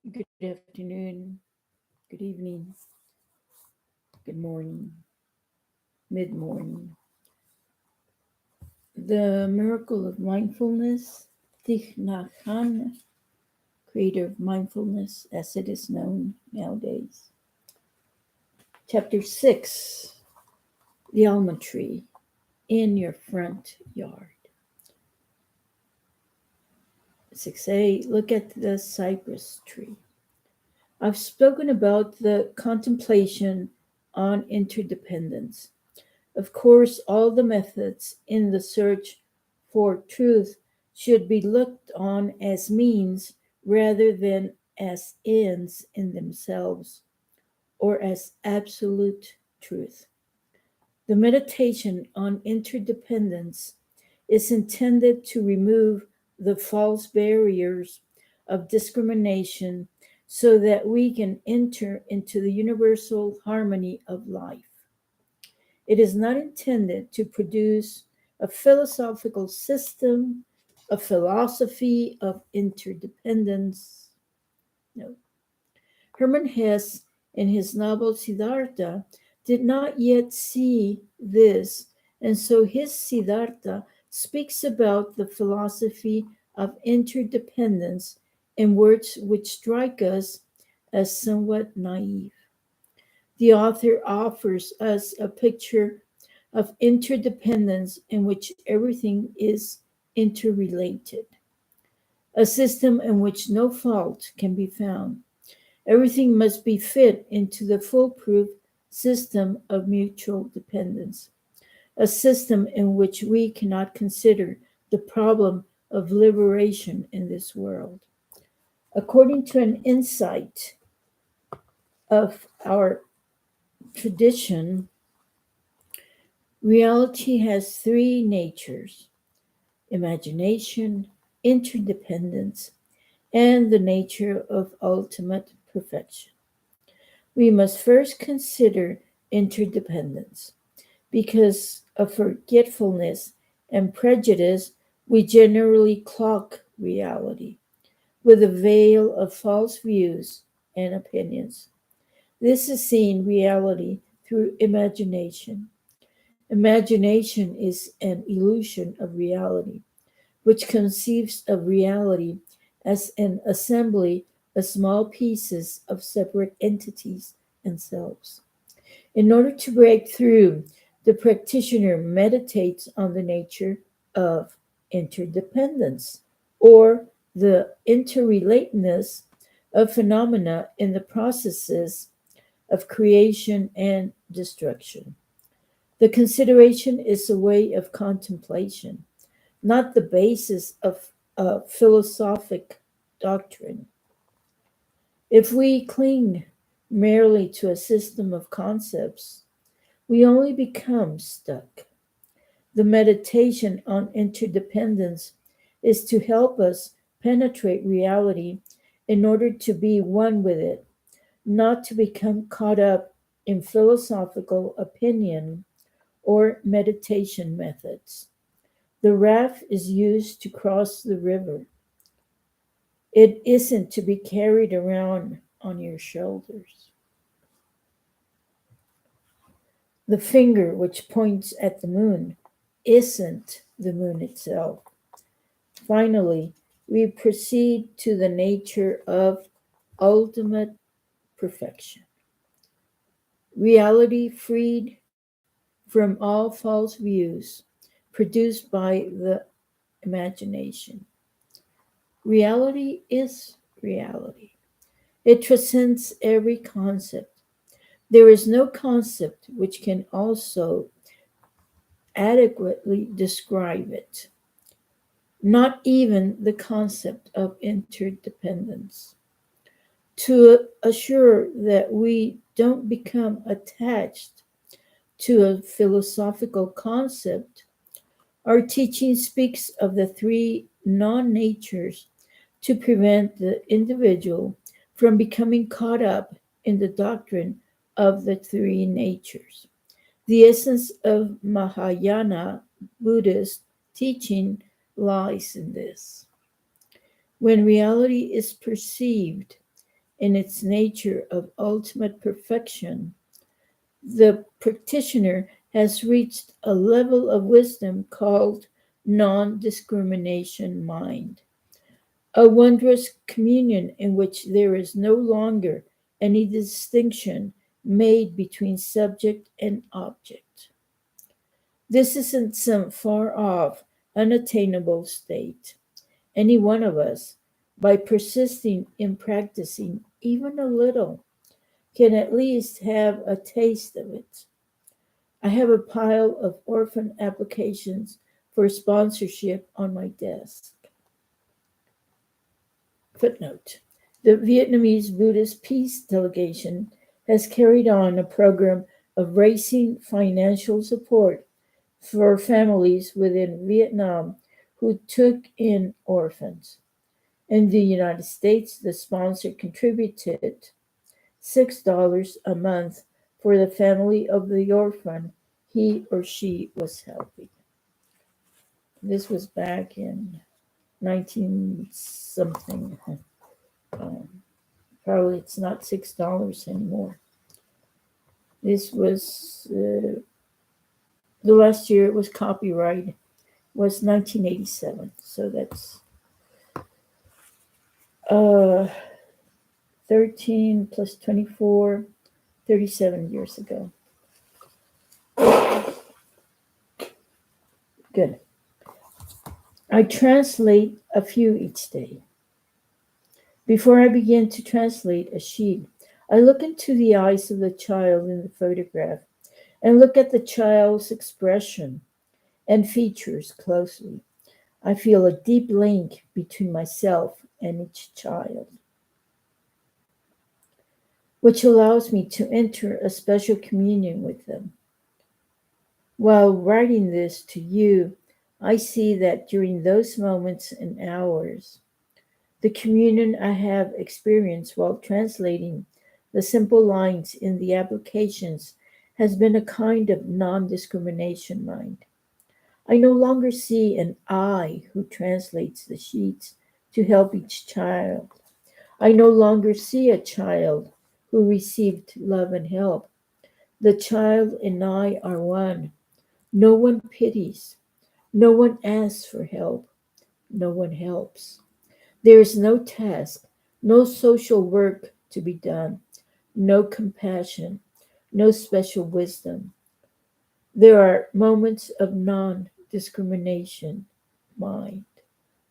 Good afternoon, good evening, good morning, mid morning. The Miracle of Mindfulness, Thich Nhat Hanh, creator of mindfulness as it is known nowadays. Chapter 6, The Almond Tree in Your Front Yard. 6a, look at the cypress tree. I've spoken about the contemplation on interdependence. Of course, all the methods in the search for truth should be looked on as means rather than as ends in themselves or as absolute truth. The meditation on interdependence is intended to remove the false barriers of discrimination so that we can enter into the universal harmony of life. It is not intended to produce a philosophical system, a philosophy of interdependence. No. Hermann Hesse, in his novel Siddhartha, did not yet see this, and so his Siddhartha speaks about the philosophy of interdependence in words which strike us as somewhat naive. The author offers us a picture of interdependence in which everything is interrelated, a system in which no fault can be found. Everything must be fit into the foolproof system of mutual dependence, a system in which we cannot consider the problem of liberation in this world. According to an insight of our tradition, reality has three natures: imagination, interdependence, and the nature of ultimate perfection. We must first consider interdependence. Because of forgetfulness and prejudice, we generally cloak reality with a veil of false views and opinions. This is seeing reality through imagination. Imagination is an illusion of reality, which conceives of reality as an assembly of small pieces of separate entities and selves. In order to break through, the practitioner meditates on the nature of interdependence or the interrelatedness of phenomena in the processes of creation and destruction. The consideration is a way of contemplation, not the basis of a philosophic doctrine. If we cling merely to a system of concepts, we only become stuck. The meditation on interdependence is to help us penetrate reality in order to be one with it, not to become caught up in philosophical opinion or meditation methods. The raft is used to cross the river. It isn't to be carried around on your shoulders. The finger which points at the moon isn't the moon itself. Finally, we proceed to the nature of ultimate perfection. Reality freed from all false views produced by the imagination. Reality is reality. It transcends every concept. There is no concept which can also adequately describe it, not even the concept of interdependence. To assure that we don't become attached to a philosophical concept, our teaching speaks of the three non natures to prevent the individual from becoming caught up in the doctrine of the three natures. The essence of Mahayana Buddhist teaching lies in this. When reality is perceived, in its nature of ultimate perfection, the practitioner has reached a level of wisdom called non discrimination mind, a wondrous communion in which there is no longer any distinction made between subject and object. This isn't some far off, unattainable state. Any one of us, by persisting in practicing even a little, can at least have a taste of it. I have a pile of orphan applications for sponsorship on my desk. Footnote: the Vietnamese Buddhist Peace Delegation has carried on a program of raising financial support for families within Vietnam who took in orphans. In the United States, the sponsor contributed $6 a month for the family of the orphan he or she was helping. This was back in 19 something. Probably it's not $6 anymore. This was the last year it was copyright was 1987. So that's uh, 13 plus 24, 37 years ago. Good. I translate a few each day. Before I begin to translate a sheet, I look into the eyes of the child in the photograph and look at the child's expression and features closely. I feel a deep link between myself and each child, which allows me to enter a special communion with them. While writing this to you, I see that during those moments and hours, the communion I have experienced while translating the simple lines in the applications has been a kind of non discrimination mind. I no longer see an I who translates the sheets to help each child. I no longer see a child who received love and help. The child and I are one. No one pities. No one asks for help. No one helps. There is no task, no social work to be done, no compassion, no special wisdom. There are moments of non discrimination mind,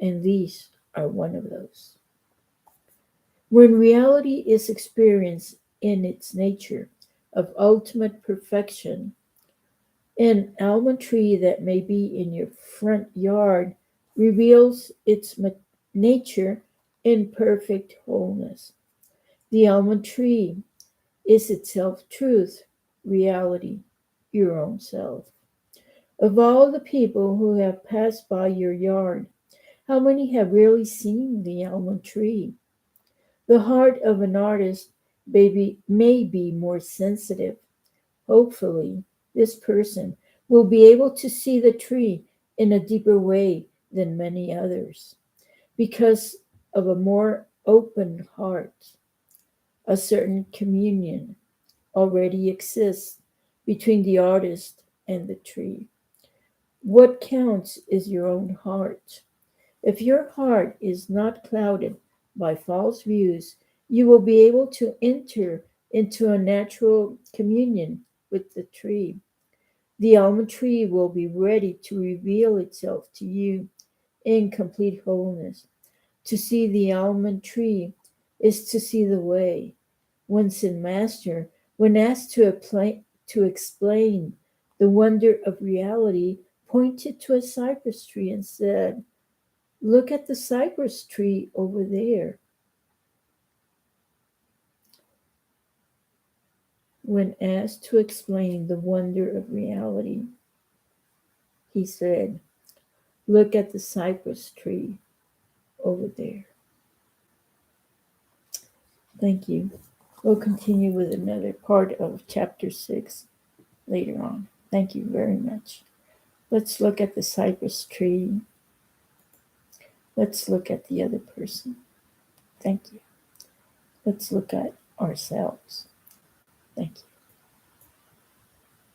and these are one of those. When reality is experienced in its nature of ultimate perfection, an almond tree that may be in your front yard reveals its nature in perfect wholeness. The almond tree is itself truth, reality, your own self. Of all the people who have passed by your yard, how many have really seen the almond tree? The heart of an artist may be more sensitive. Hopefully, this person will be able to see the tree in a deeper way than many others because of a more open heart. A certain communion already exists between the artist and the tree. What counts is your own heart. If your heart is not clouded by false views, you will be able to enter into a natural communion with the tree. The almond tree will be ready to reveal itself to you in complete wholeness. To see the almond tree is to see the way. One Zen master, when asked to explain the wonder of reality, pointed to a cypress tree and said, "Look at the cypress tree over there." When asked to explain the wonder of reality, he said, "Look at the cypress tree over there." Thank you. We'll continue with another part of chapter 6 later on. Thank you very much. Let's look at the cypress tree. Let's look at the other person. Thank you. let's look at ourselves. Thank you.